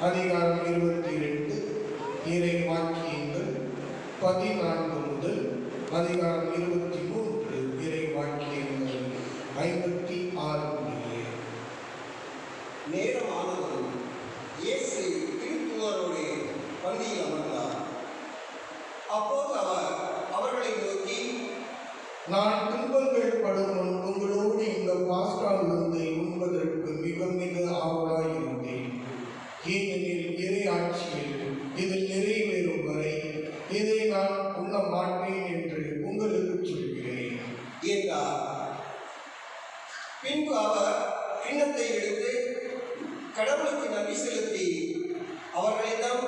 அதிகாரம் 22 இறை வாக்கியங்கள் 14 முதல் அதிகாரம் 23 இறை வாக்கியங்கள் 56 முடிய. நேரமானதும் இயேசு திருத்துவரோடு பந்தியில் அமர்ந்தார். அப்போது அவர் அவர்களை நோக்கி, நான் துன்பங்கள் படும் முன் உங்களோடு இந்த பாஸ்கா விருந்தை உண்பதற்கு மிக மிக ஆவலாயிருந்தேன். ஏனெனில் இறை ஆட்சியில் இது நிறைவேறும் வரை இதை நான் உண்ண மாட்டேன் என்று உங்களுக்கு சொல்கிறேன் என்றார். பின்பு அவர் கிண்ணத்தை எடுத்து கடவுளுக்கு நன்றி செலுத்தி அவர்களிடம்,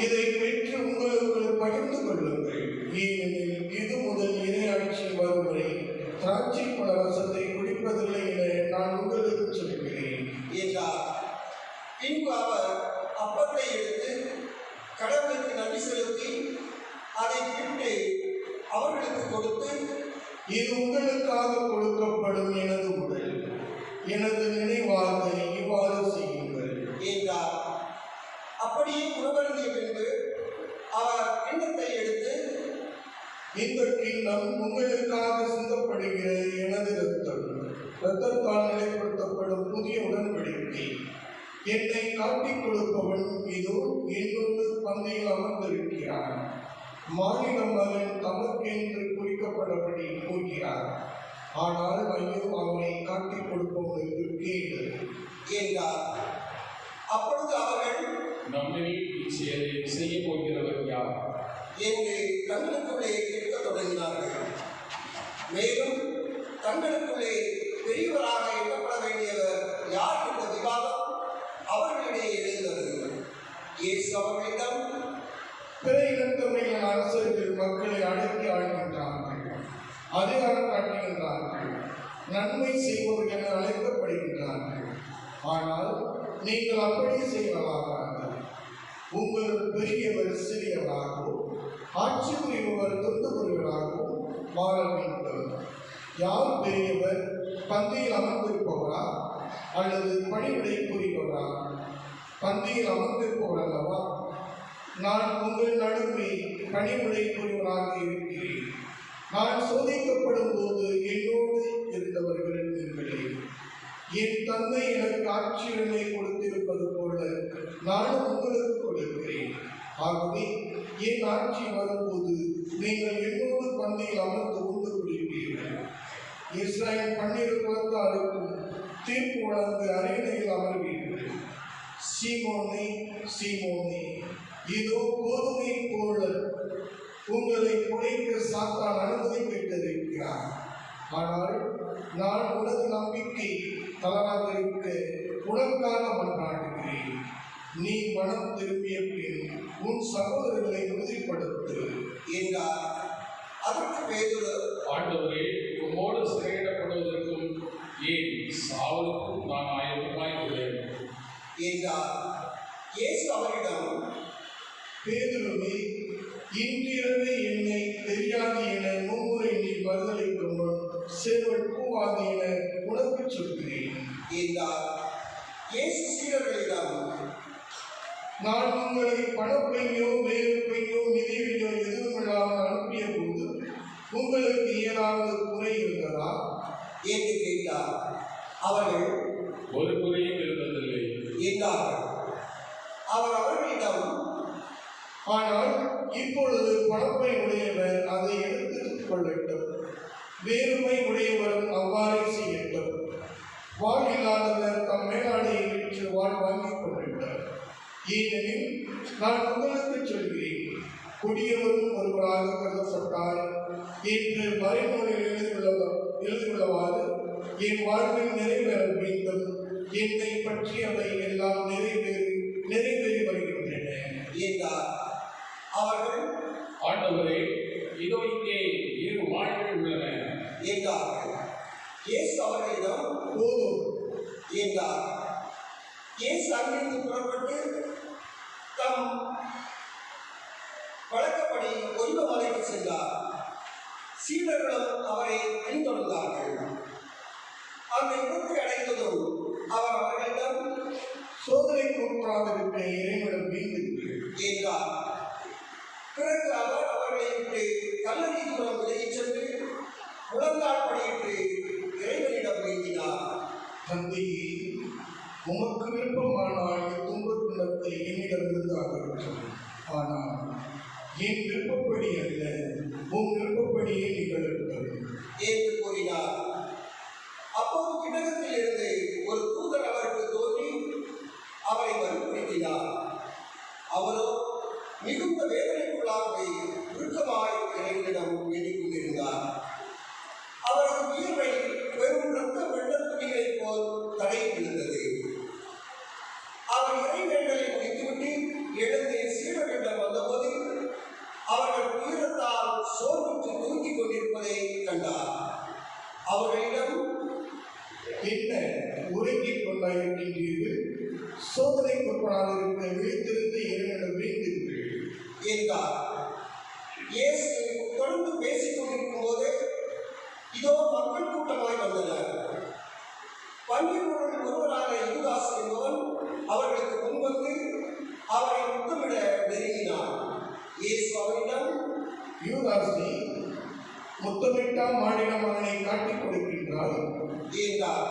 இதை பெற்று உங்களுக்குள் பகிர்ந்து கொள்ளுங்கள். ஏனெனில் இது முதல் இறையாட்சி வரும் வரை திராட்சை பழ ரசத்தை குடிப்பதில்லை என நான் உங்களுக்கு சொல்கிறேன் என்றார். பின்பு அவர் அப்பத்தை எடுத்து கடவுளுக்கு நன்றி செலுத்தி அதை பிட்டு அவர்களுக்கு கொடுத்து, இது உங்களுக்காக கொடுக்கப்படும் எனது உடல், எனது நினைவாக இவ்வாறு செய்யுங்கள் என்றார். அப்படியே உணவருந்திய பின்பு அவர் கிண்ணத்தை எடுத்து, இந்த கிண்ணம் உங்களுக்காக சிந்தப்படுகிற எனது இரத்தத்தால் நிலைப்படுத்தப்படும் புதிய உடன்படிக்கை. என்னை காட்டிக் கொடுப்பவன் இதோ என்னோடு பந்தியில் அமர்ந்திருக்கிறான். மானிட மகன் தமக்கென்று குறிக்கப்படபடி போகிறார். ஆனால் ஐயோ அவனை காட்டிக் கொடுப்பவனுக்கு கேடு என்றார். அப்பொழுது அவர்கள், நம்மில் இச்செயலை செய்ய போகிறவர் யார் என்று தங்களுக்குள்ளே கேட்கத் தொடங்கினார்கள். மேலும் தங்களுக்குள்ளே பெரியவராக எண்ணப்பட வேண்டியவர் யார் என்ற விவாதம் அவர்களிடையே எழுந்தது. இயேசு அவர்களிடம், பிற இனத்தவர்களின் அரசர்கள் மக்களை அடக்கி ஆழ்கின்றார்கள், அதிகாரம் காட்டுகின்றார்கள், நன்மை செய்வோர் என அழைக்கப்படுகின்றார்கள். ஆனால் நீங்கள் அப்படி செய்வதாகாது. உங்கள் பெரியவர் சிறியவராகவும் ஆட்சி புரிபவர் தொண்டு புரிவராகவும் மாற வேண்டும். யார் பெரியவர், பந்தியில் அமர்ந்திருப்பவரா அல்லது பணிவிடை புரிபவரா? பந்தியில் அமர்ந்திருப்பவர் அல்லவா? நான் உங்கள் நடுவே பணிவிடை புரிவராக இருக்கிறேன். நான் சோதிக்கப்படும் போது என்னோடு இருந்தவர்கள் நீங்களே. என் தந்தை எனக்கு ஆட்சியுரிமை கொடுத்திருப்பது போல நானும் உங்களுக்கு கொடுக்கிறேன். ஆகவே என் ஆட்சி வரும்போது நீங்கள் என்னோடு பந்தியில் அமர்ந்து உண்டு குடிப்பீர்கள். இஸ்ரேல் 12 குலத்தாருக்கும் தீர்ப்பு வழங்க அரியணையில் அமர்வீர்கள். சீமோனே, சீமோனே, இதோ கோதுமை போல உங்களை குறைக்க சாத்தான் அனுமதி பெற்றிருக்கிறார். ஆனால் நான் உனது நம்பிக்கை தளராக இருக்க உனக்காக மன்றாடுகிறேன். நீ மனம் திரும்பிய பின் உன் சகோதரர்களை உறுதிப்படுத்து என்றார். அதற்கு பேதுரு, ஆண்டவரே, உம்மோடு சிறையிடப்படுவதற்கும் ஏன் சாவலுக்கும் நான் ஆயத்தமாயிருக்கிறேன் என்றார். இயேசு அவரிடம், பேதுருவே, இன்றிரவே என்னை தெரியாது என மும்முறை நீ பதிலளிக்கும் முன் சேவல் கூவாது என உனக்கு சொல்கிறேன் என்றார். இயேசு சீடர்களிடம், நான் உங்களை பணப்பையோ வேறு பையோ மிதியடியோ எதுவும் இல்லாமல் அனுப்பிய போது உங்களுக்கு ஏதாவது குறை இருந்ததா என்று கேட்டார். அவர்கள், ஒரு குறையும் இருந்ததில்லை என்றார்கள். அவர் அவர்களிடம், ஆனால் இப்பொழுது பணப்பை உடையவர் அதை எடுத்துக் கொள்ளட்டும், வேறுமை உடையவரும் அவ்வாறே செய்யட்டும். வாழ் இல்லாதவர் தம் மேலாடையை விற்று வாழ் வாங்கிக் கொள்ளட்டும். ஏனெனில் நான் உங்களுக்கு சொல்கிறேன், கொடியவரும் ஒருவராக கருதப்பட்டார் என்று மறைநூலில் எழுதியுள்ளவாறு என் வாழ்வில் நிறைவேற வேண்டும். என்னை பற்றியவை எல்லாம் நிறைவேறி வருகின்றன என்றார். அவர்கள், ஆண்டவரே, இதோ இங்கே 7 வாழ்கள் உள்ளன என்றார்கள். இயேசு அவர்களிடம், போதும் என்றார். இயேசு அங்கிருந்து புறப்பட்டு தம் வழக்கப்படி ஒலிவ மலைக்கு சென்றார். சீடர்களும் அவரை பின்தொடர்ந்தார்கள். அந்த இடத்தை அடைந்ததும் அவர் அவர்களிடம், சோதனைக்கு புறப்படாதிருக்க இறைவனிடம் வேண்டுங்கள் என்றார். பிறகு அவர் அவர்களை விட்டு கல்லறை தூரம் விலகிச் சென்று முழங்கால் படியிட்டு இறைவனிடம் வேண்டினார். தந்தையே, உமக்கு விருப்பமானால் இத்துன்பத் துன்பத்தை என்னிடமிருந்து அகற்றும். ஆனால் என் விருப்பப்படி அல்ல, உன் விருப்பப்படியே நிகழட்டும் என்று கூறினார். அப்போது கிடகத்தில் இருந்து ஒரு தூதர் அவருக்கு தோன்றி அவரை வற்புறுத்தினார். அவரோ மிகுந்த வேதனைக்குள்ளாகவே உருக்கமாய் இறைவனிடம் வேண்டிக் கொண்டிருந்தார். அவரது உயிரை வெறும் இரத்த வெள்ளத் துளிகளைப் போல் தடை விழுந்தது. அவர் இறைவேண்டலை முடித்துவிட்டு எழுந்து சீடர்களிடம் வந்தபோது அவர்கள் துயரத்தால் சோர்வுற்று தூங்கிக் கொண்டிருப்பதை கண்டார். அவர்களிடம், என்ன உறங்கிக் கொண்டாயிருக்கின்றீர்கள்? சோதனைக்குட்படாதிருக்க விழித்திருந்து இறைவனிடம் வேண்டுங்கள் என்றார். இயேசு தொடர்ந்து பேசிக் கொண்டிருக்கும் போது இதோ மக்கள் கூட்டமாய் வந்தனர். பன்னிருவரில் ஒருவரான யூதாஸ் என்பவன் அவர்களுக்கு முன்வந்து அவரை முத்தமிட நெருங்கினார். இயேசு அவரிடம், யூதாசே, முத்தமிட்டா மாநில மகனை காட்டிக் கொடுக்கின்றாய் என்றார்.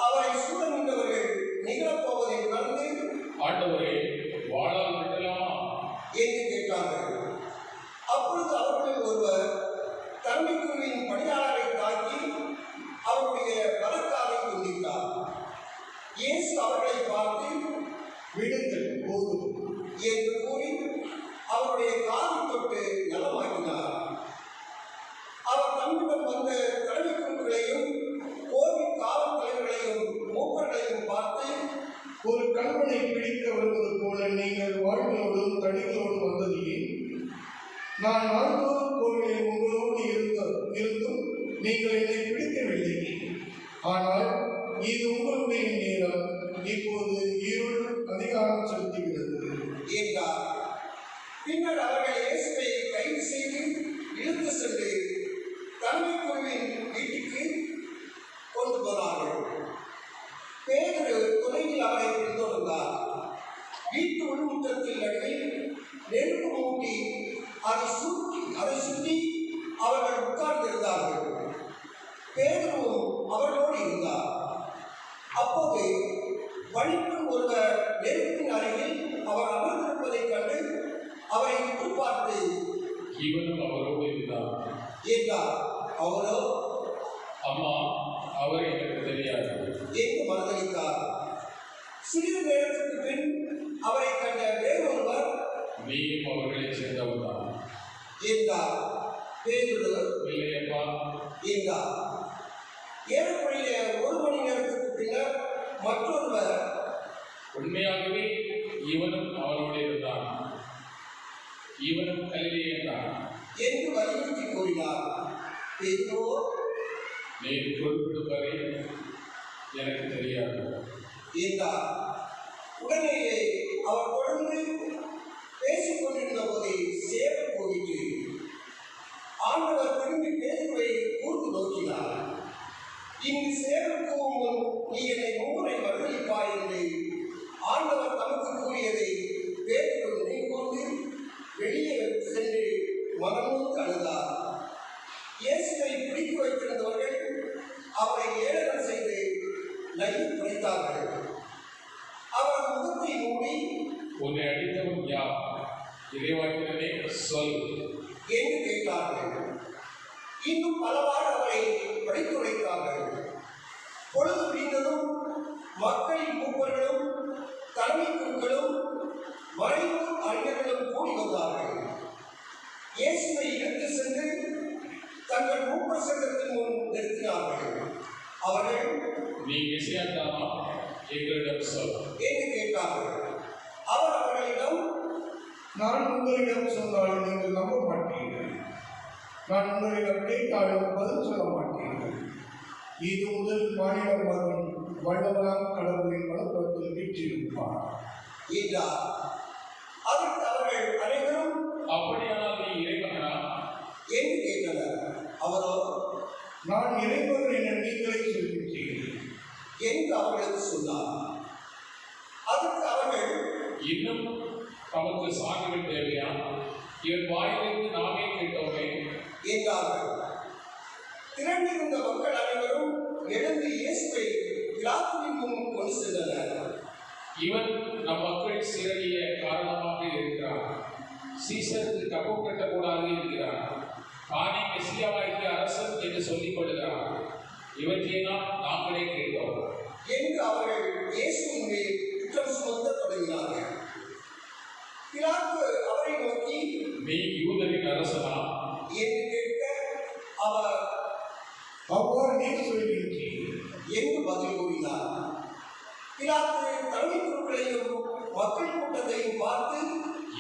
அவரை சூழ நின்றவர்கள் நிகழப்போவதை உணர்ந்து, ஆண்டவரே, வாழால் விடலாமா என்று கேட்டார்கள். அப்பொழுது அவர்களில் ஒருவர் தலைமைக்குழுவின் பணியாளரை தாக்கி அவருடைய வலக்காலை துண்டித்தார். இயேசு அவர்களை பார்த்து, விடுங்கள் போதும் என்று கூறி அவருடைய காலை தொட்டு நலமாக்கினார். அவர் தம்மிடம் வந்த தலைமை குழுக்களையும் கோவில் காவல் தலைவர்களையும் மூப்பர்களையும் பார்த்து, ஒரு கல்வனை பிடிக்க வருவது போல நீங்கள் வாழ்களோடும் தடிகளோடும் வந்தது ஏன்? நான் நாள்தோறும் கோவிலில் உங்களோடு இருந்தும் நீங்கள் என்னை பிடிக்கவில்லை. ஆனால் இது உங்களுடைய நேரம். இப்போது இருள் அதிகாரம் செலுத்துகிறது என்றார். பின்னர் அவர்கள் இயேசுவை கைது செய்து இழுத்து சென்று தலைமை குழுவின் வீட்டுக்கு கொண்டு போனார்கள். பேதுரு துணையில் அவரை பின்தொடர்ந்தார். வீட்டு உள்முற்றத்தில் நடுவில் நெருப்பு மூட்டி அதை சுற்றி அவர்கள் உட்கார்ந்திருந்தார்கள். பேதுருவும் அவர்களோடு இருந்தார். அப்போது வழிபடும் ஒருவர் நெருப்பின் அருகில் அவர் அமர்ந்திருப்பதைக் கண்டு அவரை உற்று பார்த்து, இவனும் அவரோடு இருந்தார் என்றார். அவரோ, அம்மா, அவர் எனக்கு தெரியாது என்று மறுதளித்தார். சிறிது நேரத்திற்கு பின் அவரை கண்ட வேறொருவர், நீயும் அவர்களை சேர்ந்தவர்தான் என்றார். பேதுரு, இல்லையப்பா என்றார். ஏறக்குறைய ஒரு மணி நேரத்திற்கு பின்னர் மற்றொருவர், உண்மையாகவே இவனும் அவனோடு இருந்தான், இவனும் கலிலேயன் தான் என்று வலியுறுத்தி கூறினார். பேதுரு, நீ குறிப்பிடும் வரை எனக்கு தெரியாது என்றார். உடனேயே அவர் தொடர்ந்து பேசிக் கொண்டிருந்த போதே சேவல் போயிற்று. ஆண்டவர் திரும்பி பேதுருவை கூர்ந்து நோக்கினார். இங்கு சேவல் கூவும் முன் நீ என்னை 3 முறை மறுதலிப்பாய் என்று ஆண்டவர் தமக்கு கூறியதை பேதுரு நினைவுகூர்ந்து வெளியே சென்று மனமும் அழுதார். இயேசுவை பிடித்து வைத்திருந்தவர்கள் அவரை ஏளனம் செய்து நையை பிடித்தார்கள். அவர் முகத்தை மூடி, உன்னை அடித்தவன் யார்? இறைவாக்கினரே சொல் என்று கேட்டார்கள். இன்னும் பலவாறு அவரை படித்துரைத்தார்கள். பொழுது விடிந்ததும் மக்களின் மூப்பர்களும் தலைமை குழுக்களும் மறைவு அறிஞர்களும் கூடி வந்தார்கள். இயேசுவை இழுத்து சென்று தங்கள் மூப்பர் சங்கத்தின் முன் நிறுத்தினார்கள். அவர்கள், நீ மெசியாதானா எங்களிடம் சொல் என்று கேட்டார்கள். அவர் அவர்களிடம், நான் உங்களிடம் சொன்னாலும் நீங்கள் நம்ப மாட்டீர்கள். நான் உங்களிடம் கேட்டாலும் பதில் சொல்ல மாட்டீர்கள். இது முதல் மாநில மகன் வல்லவராம் கடவுளின் வளப்பத்தில் வீற்றிருப்பார் என்றார். அதற்கு அவர்கள் அனைவரும், அப்படியானால் நீ இறைமகனா என்று கேட்டனர். அவரோ, நான் இறைமகன் என நீங்களே சொல்கின்றீர்கள் என்று அவர்களுக்கு சொன்னார். அதற்கு அவர்கள், இன்னும் தமக்கு சான்றுகள் தேவையா? இவன் வாயிலிருந்து நாமே கேட்டோமே என்றார்கள். திரண்டிருந்த மக்கள் அனைவரும் எழுந்து இயேசுவை பிலாத்துவின் முன் கொண்டு சென்றனர். இவன் நம் மக்கள் சீரழிய காரணமாக இருக்கிறான். சீசருக்கு கப்பம் கட்டக்கூடாது என்கிறான். தானே மெசியாவாகிய அரசன் என்று சொல்லிக் கொள்கிறான். இவற்றையெல்லாம் நாங்களே கேட்டோம் என்று அவர்கள் இயேசுவின் மேல் குற்றம் சுமத்த தொடங்கினார்கள். பிலாத்து அவரை நோக்கி, நீ யூதரின் அரசனா என்று கேட்க, அவர் அவ்வாறு நீர் சொல்கின்றீர் என்று பதில் கூறினார். பிலாத்து தலைமைக் குருக்களையும் மக்கள் கூட்டத்தையும் பார்த்து,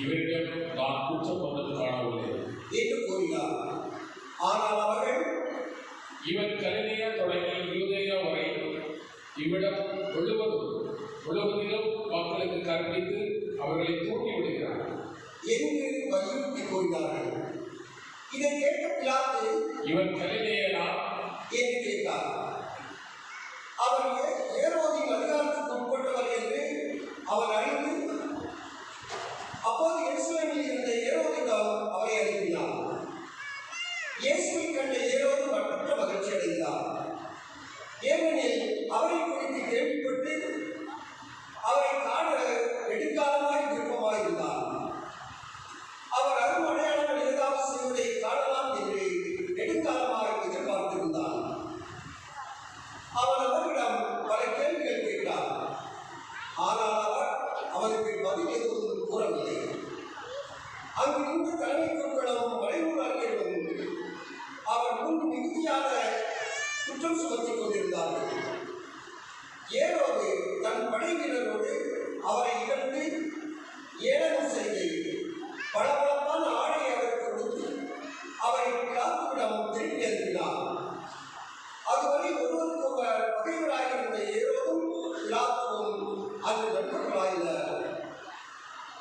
இவரிடம் நான் குற்றம் ஒன்றும் காணவில்லை என்று கூறினார். ஆனால் அவர்கள், இவன் கலிலேயா தொடங்கி யூதேயா வரை இவ்விடம் முழுவதிலும் மக்களுக்கு கற்பித்து அவர்களை தூக்கி விடுகிறார் என்று வலியுறுத்தி கூறினார்கள். இதை கேட்ட பிலாத்து, இவன் கலிலேயனா என்று கேட்டார். அவர் ஏரோதின் அதிகாரத்துக்கு உட்பட்டவர் என்று அவர் அறிந்து, அப்போது எருசலேமில் இருந்த ஏரோதிடம் அவரை அனுப்பினார். இயேசுவை கண்ட ஏரோது மற்ற மகிழ்ச்சி அடைந்தார். ஏனெனில் அவரை குறித்து கேள்விப்பட்டு அவரை காண நெடுங்காலமாய் விருப்பமாயிருந்தார். அவர் அரும் அடையாளங்கள் ஏதாவது செய்வதை காணலாம் என்று நெடுங்காலமாய் எதிர்பார்த்திருந்தார். அவர் அவரிடம் பல கேள்விகள் கேட்டார். ஆனால் அவர் அவருக்கு பதில் எதுவும் கூறவில்லை. அங்கு நின்ற தலைமை குருக்களும் மறைமுக அறிஞர்களும் அவர் முன் மிகுதியாக குற்றம் சுமத்திக் கொண்டிருந்தார்கள். ஏரோது தன் படை வீரரோடு அவரை இழந்து ஏளனம் செய்து பளபளப்பான ஆடையை அவருக்கு கொடுத்து அவரை பிலாத்துவிடம் திருப்பி அனுப்பினார். அதுவரை ஒருவருக்கொருவர் பகைவராயிருந்த ஏரோதும் பிலாத்துவும் அங்கு நண்பர்களாயினர்.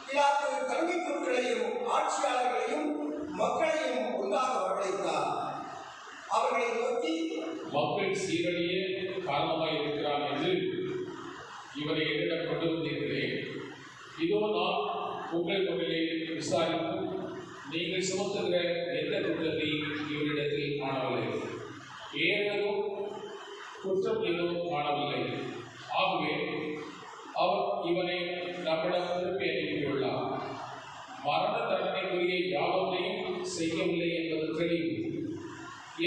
பிலாத்து தலைமைக் குருக்களையும் ஆட்சியாளர்களையும் மக்களையும் ஒன்றாக வரவழைத்தார். அவர்களை நோக்கி, மக்கள் சீரழிய காரணமாய் இருக்கிறான் என்று இவரை என்னிடம் கொண்டு வந்தீர்களே, இதோ நான் உங்கள் முன்னிலையில் விசாரித்து நீங்கள் சுமத்துகிற எந்த குற்றத்தை இவரிடத்தில் காணவில்லை, ஏதேனும் குற்றம் எதுவும் காணவில்லை. ஆகவே அவர் இவனை நம்மிடம் திருப்பி அனுப்பியுள்ளார். மரண தண்டனைக்குரிய யாவரையும் செய்யவில்லை என்பது தெளிவு.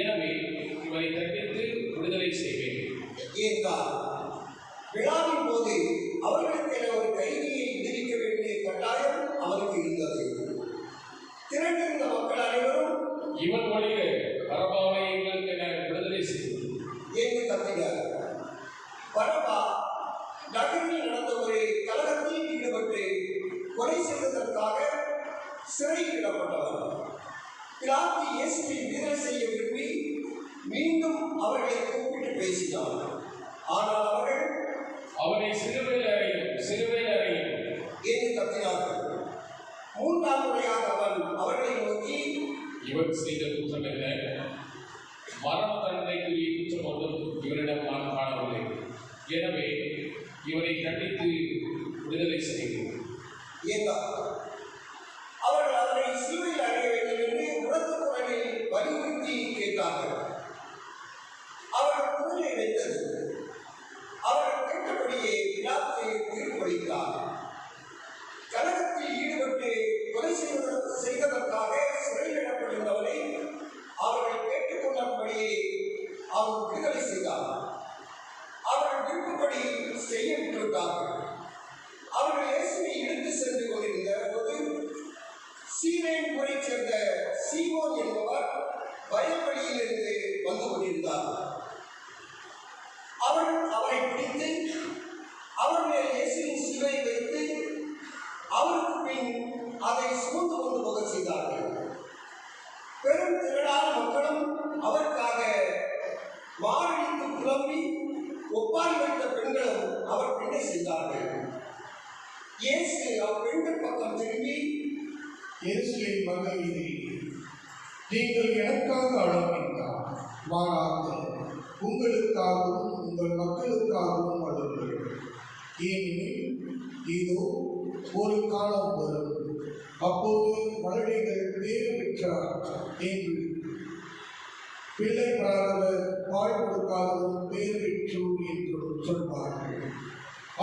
எனவே இவரை தண்டித்து விடுதலை செய்வேன் என்றார். விழாவின் போது அவர்களுக்கென ஒரு கைதியை விடுவிக்க வேண்டிய கட்டாயம் அவருக்கு இருந்தது. திரண்டிருந்த மக்கள் அனைவரும், இவன் வழிய பரபாவை எங்களுக்கு என விடுதலை செய்யும் என்று கத்தினர். பரபா நகரில் நடந்த ஒரு கலகத்தில் ஈடுபட்டு கொலை செய்வதற்காக சிறையிடப்பட்டவர். பிலாத்து இயேசுவை விடுதலை செய்ய விரும்பி மீண்டும் அவர்களை கூப்பிட்டு பேசினார். ஆனால் அவர்கள், அவனை சிலுவையில் அறையும் என்று கத்தினார்கள். மூன்றாம் முறையாக அவன் அவர்களை நோக்கி, இவன் செய்த குற்றம் என்ன? மரண தண்டனைக்குரிய குற்றம் ஒன்றும் இவரிடம் நான் காணவில்லை. எனவே இவரை தண்டித்து விடுதலை செய்வோம் என்றார். அவர்கள் அவரை சிலுவையில் அறைய வேண்டும் என்று உரத்த குரலில் வலியுறுத்தி கேட்டார்கள். அவர்கள் குரலை வைத்தது. அவர்கள் கேட்டபடியே பிலாத்து தீர்ப்பளித்தார். கலகத்தில் ஈடுபட்டு கொலை செய்ததற்காக சிறையிடப்பட்டிருந்தவரை அவர்கள் கேட்டுக்கொண்டபடியே அவர் விடுதலை செய்தார். அவர்கள் விருப்பப்படி செய்ய விட்டுவிட்டார்கள். அவர்கள் இயேசுவை இழுத்து சென்று கொண்டிருந்த போது சீரேன் ஊரைச் சேர்ந்த சீமோன் என்பவர் வயல்வெளியிலிருந்து வந்து கொண்டிருந்தார். அவர்கள் அவரை பிடித்து அவர் மேல் இயேசுவின் சிலுவையை வைத்து அவருக்கு பின் அதை சுமந்து கொண்டு போக செய்தார்கள். பெரும் திரளான மக்களும் அவருக்காக மாரடித்து புலம்பி ஒப்பாரி வைத்த பெண்களும் அவர் பின்னே செய்தார்கள். இயேசு அவர் பெண்கள் பக்கம் திரும்பி, இயேசுவின் மகளே, நீங்கள் எனக்காக அழ வேண்டாம், மாறாக உங்களுக்காகவும் உங்கள் மக்களுக்காகவும் அழுங்கள். ஏனெனில் ஒரு காலம் வரும், அப்போது மழலைகள் பேறு பெற்றார் என்று பிள்ளை பெறாதவர் பால் கொடுக்காதவர் பேர் பெற்று என்றும் சொல்வார்கள்.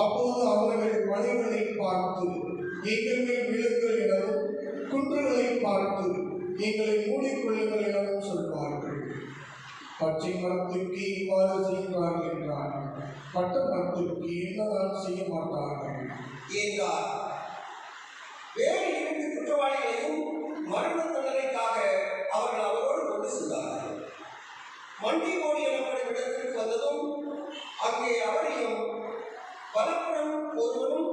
அப்போது அவர்கள் மலைகளை பார்த்து எங்கள் மேல் விழுங்கள் எனவும், குன்றுகளை பார்த்து எங்களை மூடிக்கொள்ளுங்கள் எனவும் சொல்வார்கள். பச்சை மரத்திற்கு இவ்வாறு செய்கிறார்கள் என்றார், பட்ட மரத்திற்கு என்னதான் செய்ய மாட்டார்கள் என்றார். வேறு 2 குற்றவாளிகளையும் மரண தண்டனைக்காக அவர்கள் அவரோடு கொண்டு சென்றார்கள். மண்டி ஓடி எனப்படும் இடத்திற்கு வந்ததும் அங்கே அவரையும் வலப்புறம் ஒருவனும்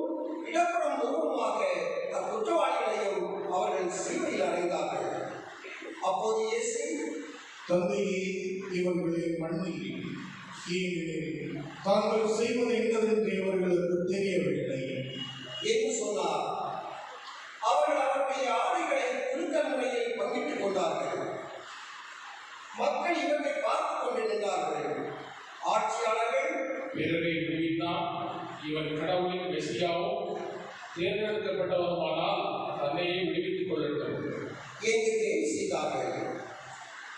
இடப்புறம் ஒருவனுமாக அக்குற்றவாளிகளையும் அவர்கள் சிலுவையில் அடைந்தார்கள். அப்போது இயேசு, தந்தையே, இவர்களை மன்னியும், ஏனெனில் தாங்கள் செய்வது என்னதென்று இவர்களுக்கு தெரியவில்லை என்று சொன்னார். அவர்கள் அவருடைய ஆடைகளை குலுக்கல் முறையில் பங்கிட்டுக் கொண்டார்கள். மக்கள் இவர்களை பார்த்துக் கொண்டு நின்றார்கள். ஆட்சியாளர்கள், பிறரை விடுவித்தான், இவன் கடவுளின் மெசியாவும் தேர்ந்தெடுக்கப்பட்டவருமானால் தன்னையே விடுவித்துக் கொள்ளட்டும் என்று கேலி செய்தார்கள்.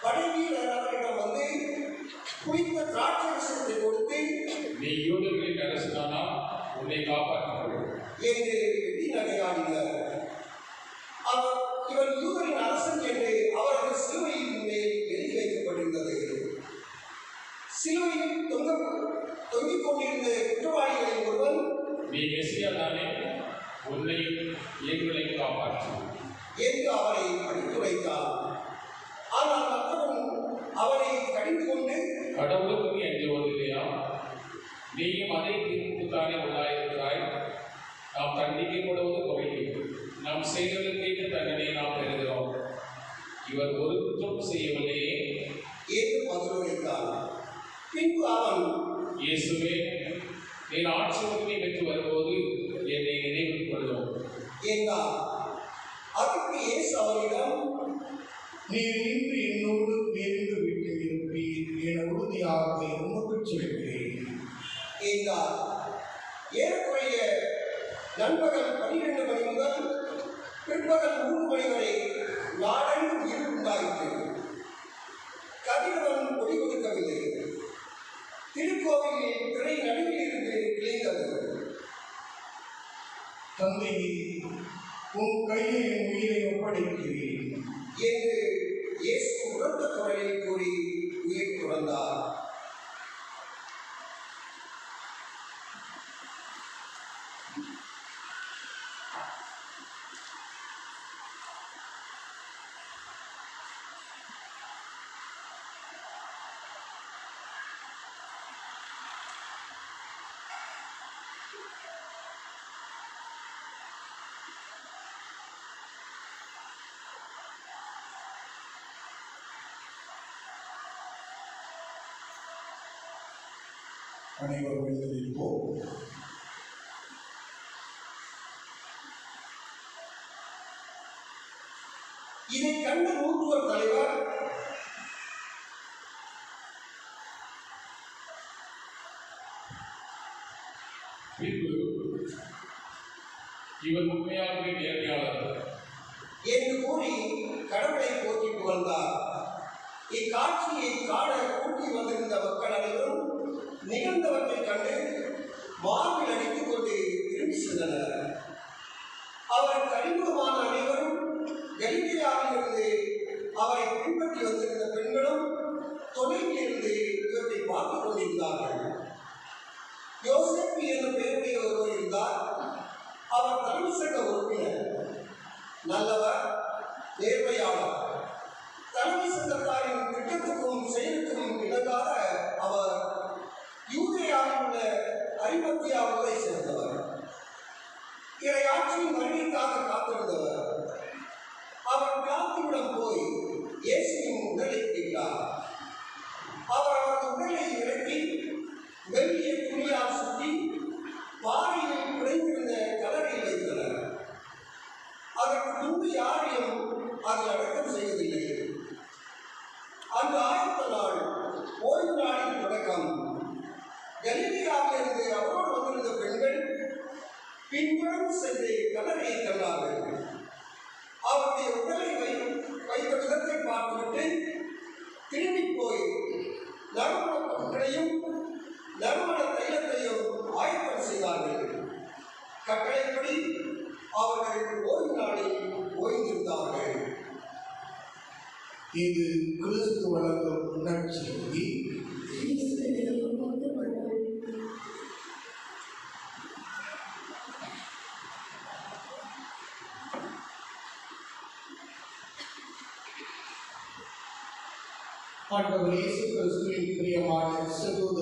படைவீரர் அவரிடம் வந்து குடித்த திராட்சை ரசத்தை கொடுத்து, நீ யூதர்களின் அரசனானா உன்னை காப்பாற்றிக் கொள் என்று வெட்டி நகையாடினர். இவன் யூதரின் அரசன் என்று அவரது சிலுவையின் மேல் எழுதி வைக்கப்பட்டிருந்தது. சிலுவையில் தொங்கிக் கொண்டிருந்த குற்றவாளிகளில் ஒருவன், நீ மெசியா தானே, உன்னையும் எங்களையும் காப்பாற்று என்று அவரை அடித்துரைத்தான். ஆனால் மற்றவன் அவரை கடிந்து கொண்டு, கடவுளுக்கு நீ அஞ்சுவதில்லையா? நீயும் அதே தீர்ப்புத்தானே உள்ளாயிருக்கிறாய். நாம் தண்டிக்கப்படுவது குறையும், நாம் செய்ததற்கேற்ற தண்டனை நாம் பெறுகிறோம். இவர் ஒரு குற்றம் செய்யவில்லையே என்று பதிலளித்தான். பின்பு அவன், இயேசுவே, நீ ஆட்சி உரிமை பெற்று வரும்போது என்னை நினைவில் கொள்ளும் என்றான். அதற்கு இயேசு அவனிடம், நீர் இன்று என்னோடு பேருந்து வீட்டில் இருப்பீர் என உறுதியாக உமக்கு சொல்கிறேன் என்றார். ஏறக்குறைய நண்பகல் 12 மணி முதல் பிற்பகல் 3 மணி வரை நாடெங்கும் இருள் உண்டாயிற்று. கதிரவன் ஒளி கொடுக்கவில்லை. திருக்கோவிலில் திரை நடுவில் இருந்து கிழிந்தது. தந்தையே, உன் கையில் என் உயிரை ஒப்படைக்கிறேன் என்று இயேசு உரத்த குரலில் கூறி உயிர் துறந்தார். அனைவரும் எழுந்திருப்போம். இதை கண்ட நூற்றுவர் தலைவர், பின்பு இவர் உண்மையாகவே நேர்மையாளர் என்று கூறி கடவுளை போற்றி புகழ்ந்தார். இக்காட்சியை காண கூட்டி வந்திருந்த மக்கள் அனைவரும் நிகழ்ந்தவற்றைக் கண்டு மார்பில் அடித்துக் கொண்டு திரும்பி சென்றனர். அவருக்கு அறிமுகமான அனைவரும் கலிலேயாவிலிருந்து அவரை பின்பற்றி வந்திருந்த பெண்களும் தொலைவில் இருந்து இவற்றை பார்த்துக் கொண்டிருந்தார்கள். யோசேப்பு என்ற பெயருடைய ஒருவர் இருந்தார். அவர் தலைமை சங்க உறுப்பினர், நல்லவர், நேர்மையாளர். தலைமை சங்கத்தாரின் திட்டத்துக்கும் செயலுக்கும் இணங்காத அவர் யூதேயாவில் உள்ள அரிமத்தியா ஊரை சேர்ந்தவர். இறையாட்சியின் வருகைக்காக காத்திருந்தவர். அவர் பிலாத்துவிடம் போய் இயேசுவின் உடலை கேட்டார். அவர் அவரது உடலை இறக்கி வெள்ளிய துணியால் சுற்றி பாறையில் குறைந்திருந்த கலரையில் வைத்தனர். அதற்கு முன்பு யாரையும் அதில் அடக்கம் செய்வதில்லை. அந்த ஆயத்த நாள் ஓய்வு நாளின் தொடக்கம். கலிலேயாவிலிருந்து அவரோடு வந்திருந்த பெண்கள் கட்டளைப்படி அவர்கள் ஓய்வு நாளில் ஓய்ந்திருந்தார்கள். இது கிறிஸ்து வழங்கும் நற்செய்தி. ஆண்டவர் இயேசு கிறிஸ்துவின் பிரியமான சகோதர